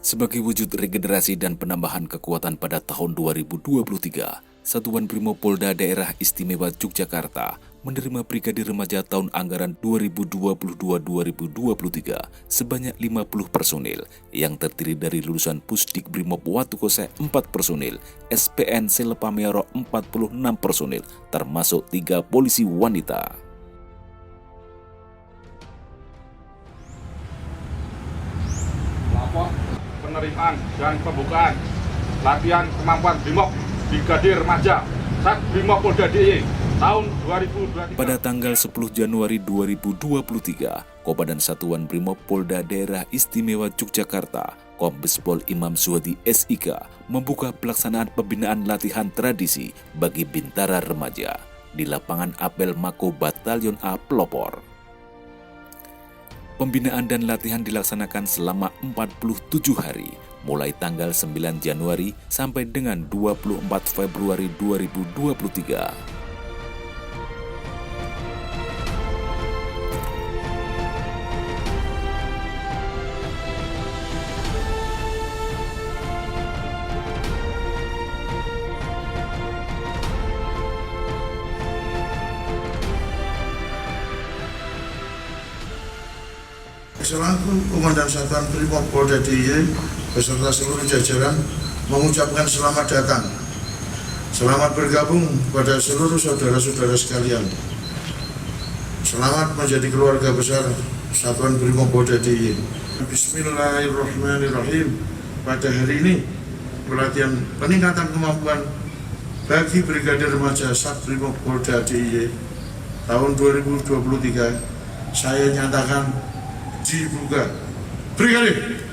Sebagai wujud regenerasi dan penambahan kekuatan pada tahun 2023, Satuan Brimob Polda Daerah Istimewa Yogyakarta menerima Brigadir Remaja tahun anggaran 2022-2023 sebanyak 50 personil yang terdiri dari lulusan Pusdik Brimob Watukose 4 personil, SPN Selepamero 46 personil, termasuk 3 polisi wanita. Lapor penerimaan dan pembukaan latihan kemampuan Brimob Brigadir Remaja Sat Brimob Polda DIY tahun 2023. Pada tanggal 10 Januari 2023, Komandan Satuan Brimob Polda Daerah Istimewa Yogyakarta, Kombes Pol Imam Suhadi SIK, membuka pelaksanaan pembinaan latihan tradisi bagi Bintara Remaja di lapangan apel Mako Batalion A Pelopor. Pembinaan dan latihan dilaksanakan selama 47 hari, mulai tanggal 9 Januari sampai dengan 24 Februari 2023. Selaku Komandan Satuan Brimob Polda DIY beserta seluruh jajaran mengucapkan selamat datang. Selamat bergabung pada seluruh saudara-saudara sekalian. Selamat menjadi keluarga besar Satuan Brimob Polda DIY. Bismillahirrahmanirrahim. Pada hari ini pelatihan peningkatan kemampuan bagi Brigadir Remaja Sat Brimob Polda DIY tahun 2023 saya nyatakan dibuka. Brigadir.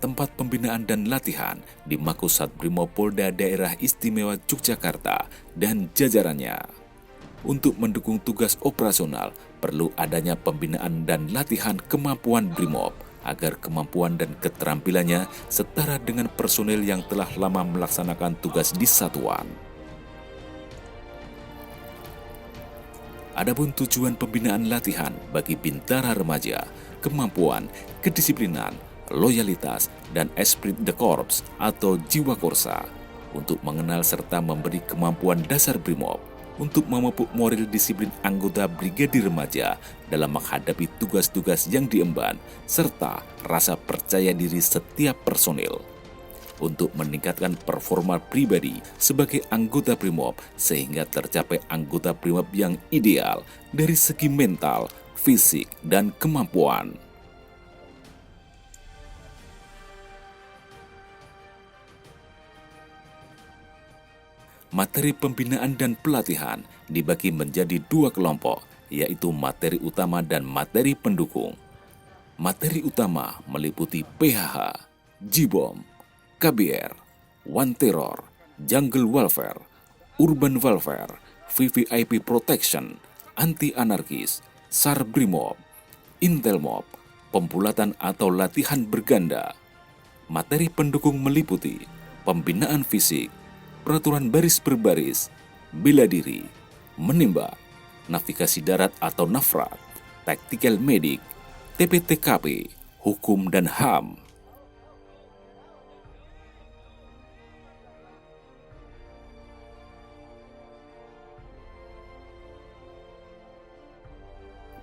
Tempat pembinaan dan latihan di Makosat Brimob Polda Daerah Istimewa Yogyakarta dan jajarannya. Untuk mendukung tugas operasional, perlu adanya pembinaan dan latihan kemampuan Brimob agar kemampuan dan keterampilannya setara dengan personel yang telah lama melaksanakan tugas di satuan. Adapun tujuan pembinaan latihan bagi Bintara Remaja, kemampuan, kedisiplinan, loyalitas, dan esprit de corps atau jiwa korsa untuk mengenal serta memberi kemampuan dasar Brimob untuk memupuk moral disiplin anggota Brigadir Remaja dalam menghadapi tugas-tugas yang diemban, serta rasa percaya diri setiap personil untuk meningkatkan performa pribadi sebagai anggota Brimob sehingga tercapai anggota Brimob yang ideal dari segi mental, fisik, dan kemampuan. Materi pembinaan dan pelatihan dibagi menjadi 2 kelompok, yaitu materi utama dan materi pendukung. Materi utama meliputi PHH, J-Bomb, KBR, One Terror, Jungle Warfare, Urban Warfare, VVIP Protection, Anti-Anarkis, SAR Brimob, Intel Mob, pembulatan atau latihan berganda. Materi pendukung meliputi pembinaan fisik, peraturan baris berbaris, bela diri, menembak, navigasi darat atau nafrat, tactical medic, TPTKP, hukum dan HAM.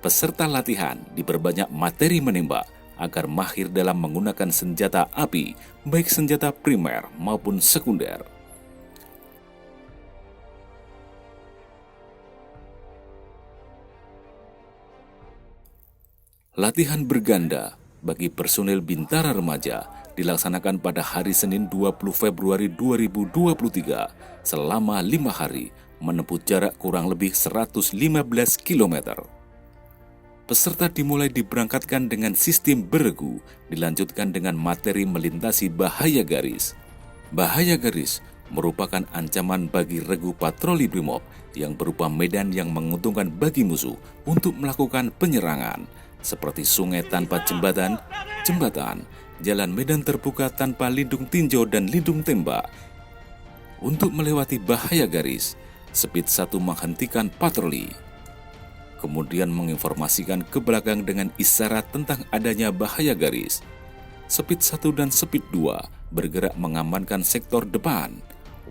Peserta latihan diperbanyak materi menembak agar mahir dalam menggunakan senjata api, baik senjata primer maupun sekunder. Latihan berganda bagi personel Bintara Remaja dilaksanakan pada hari Senin 20 Februari 2023 selama 5 hari menempuh jarak kurang lebih 115 km. Peserta dimulai diberangkatkan dengan sistem beregu, dilanjutkan dengan materi melintasi bahaya garis. Bahaya garis merupakan ancaman bagi regu patroli Brimob yang berupa medan yang menguntungkan bagi musuh untuk melakukan penyerangan, seperti sungai tanpa jembatan, jalan medan terbuka tanpa lindung tinjau dan lindung tembak. Untuk melewati bahaya garis, Speed 1 menghentikan patroli, kemudian menginformasikan ke belakang dengan isyarat tentang adanya bahaya garis. Speed 1 dan Speed 2 bergerak mengamankan sektor depan.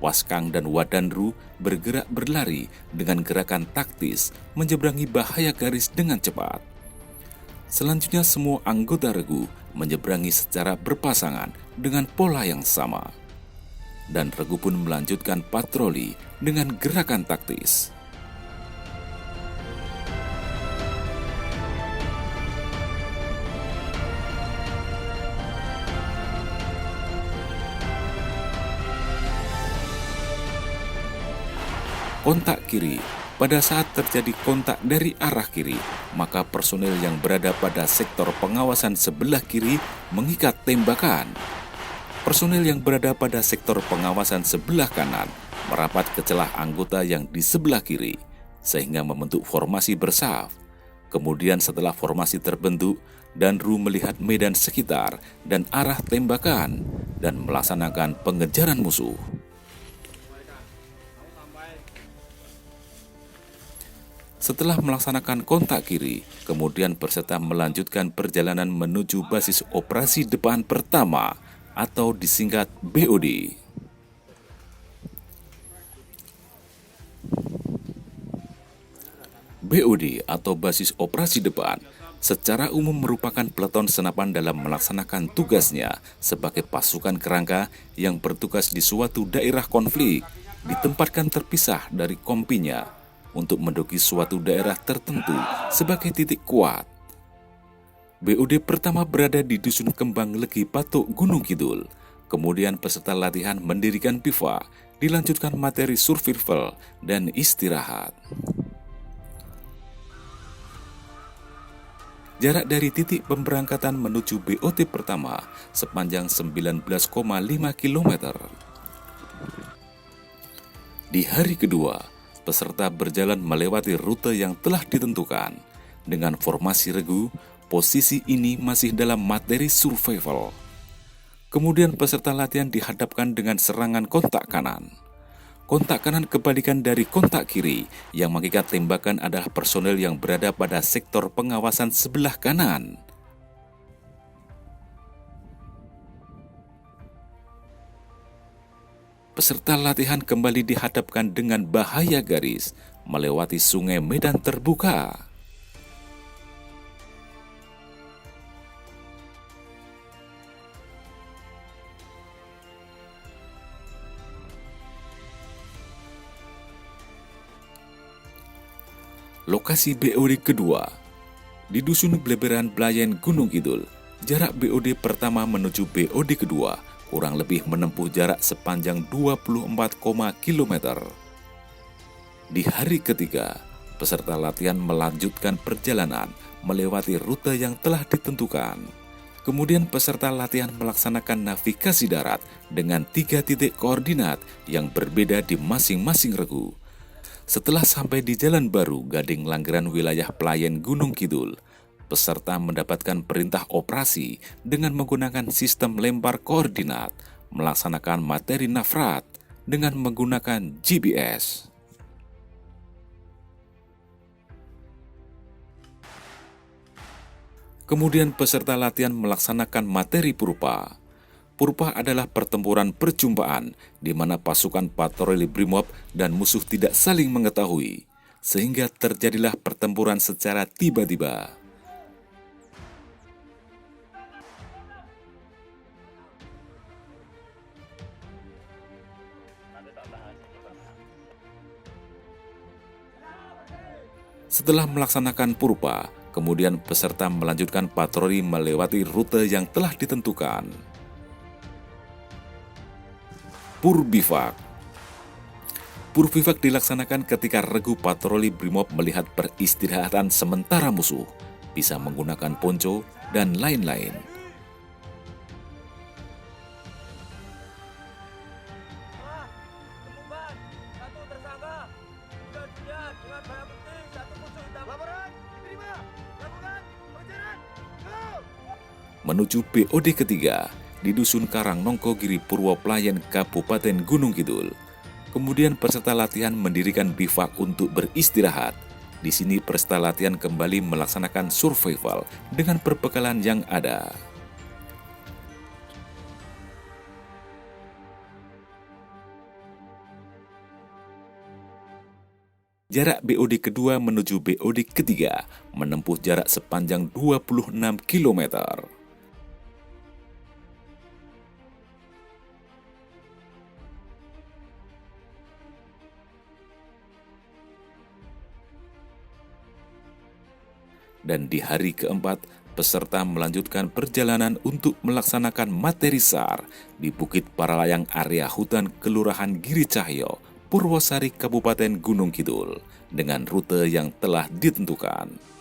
Waskang dan Wadanru bergerak berlari dengan gerakan taktis menyeberangi bahaya garis dengan cepat. Selanjutnya semua anggota regu menyeberangi secara berpasangan dengan pola yang sama. Dan regu pun melanjutkan patroli dengan gerakan taktis. Kontak kiri. Pada saat terjadi kontak dari arah kiri, maka personel yang berada pada sektor pengawasan sebelah kiri mengikat tembakan. Personel yang berada pada sektor pengawasan sebelah kanan merapat ke celah anggota yang di sebelah kiri, sehingga membentuk formasi bersaf. Kemudian setelah formasi terbentuk, Danru melihat medan sekitar dan arah tembakan dan melaksanakan pengejaran musuh. Setelah melaksanakan kontak kiri, kemudian peserta melanjutkan perjalanan menuju basis operasi depan pertama atau disingkat BOD. BOD atau basis operasi depan secara umum merupakan peleton senapan dalam melaksanakan tugasnya sebagai pasukan kerangka yang bertugas di suatu daerah konflik, ditempatkan terpisah dari kompinya untuk menduduki suatu daerah tertentu sebagai titik kuat. BOD pertama berada di Dusun Kembang Legi Patuk, Gunung Kidul. Kemudian peserta latihan mendirikan piva, dilanjutkan materi survival dan istirahat. Jarak dari titik pemberangkatan menuju BOT pertama sepanjang 19,5 km. Di hari kedua, peserta berjalan melewati rute yang telah ditentukan. Dengan formasi regu, posisi ini masih dalam materi survival. Kemudian peserta latihan dihadapkan dengan serangan kontak kanan. Kontak kanan kebalikan dari kontak kiri, yang mengikat tembakan adalah personel yang berada pada sektor pengawasan sebelah kanan. Peserta latihan kembali dihadapkan dengan bahaya garis, melewati sungai medan terbuka. Lokasi BOD kedua di Dusun Bleberan Blayen, Gunung Kidul. Jarak BOD pertama menuju BOD kedua kurang lebih menempuh jarak sepanjang 24, km. Di hari ketiga, peserta latihan melanjutkan perjalanan melewati rute yang telah ditentukan. Kemudian peserta latihan melaksanakan navigasi darat dengan 3 titik koordinat yang berbeda di masing-masing regu. Setelah sampai di Jalan Baru Gading Langgeran wilayah Pelayan Gunung Kidul, peserta mendapatkan perintah operasi dengan menggunakan sistem lempar koordinat, melaksanakan materi nafrat dengan menggunakan GPS. Kemudian peserta latihan melaksanakan materi purpa. Purpa adalah pertempuran perjumpaan di mana pasukan patroli Brimob dan musuh tidak saling mengetahui, sehingga terjadilah pertempuran secara tiba-tiba. Setelah melaksanakan purpa, kemudian peserta melanjutkan patroli melewati rute yang telah ditentukan. Purbivak. Purbivak dilaksanakan ketika regu patroli Brimob melihat peristirahatan sementara musuh, bisa menggunakan ponco, dan lain-lain. Menuju BOD ketiga di Dusun Karangnongko Giri Purwo Pelayan, Kabupaten Gunung Kidul. Kemudian peserta latihan mendirikan bivak untuk beristirahat. Di sini peserta latihan kembali melaksanakan survival dengan perbekalan yang ada. Jarak BOD kedua menuju BOD ketiga menempuh jarak sepanjang 26 km. Dan di hari keempat, peserta melanjutkan perjalanan untuk melaksanakan materi SAR di Bukit Paralayang area hutan Kelurahan Giri Cahyo, Purwosari, Kabupaten Gunung Kidul, dengan rute yang telah ditentukan.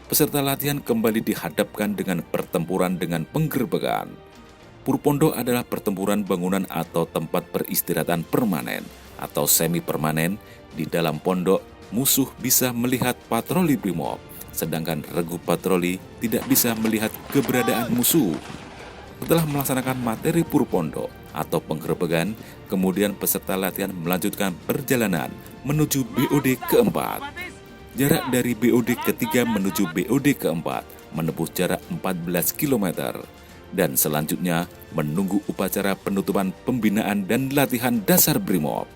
Peserta latihan kembali dihadapkan dengan pertempuran dengan penggerbekan. Purpondo adalah pertempuran bangunan atau tempat peristirahatan permanen atau semi-permanen. Di dalam pondok, musuh bisa melihat patroli brimob, sedangkan regu patroli tidak bisa melihat keberadaan musuh. Setelah melaksanakan materi Purpondo atau penggerbekan, kemudian peserta latihan melanjutkan perjalanan menuju BOD keempat. Jarak dari BOD ketiga menuju BOD keempat menempuh jarak 14 km. Dan selanjutnya menunggu upacara penutupan pembinaan dan latihan dasar brimob.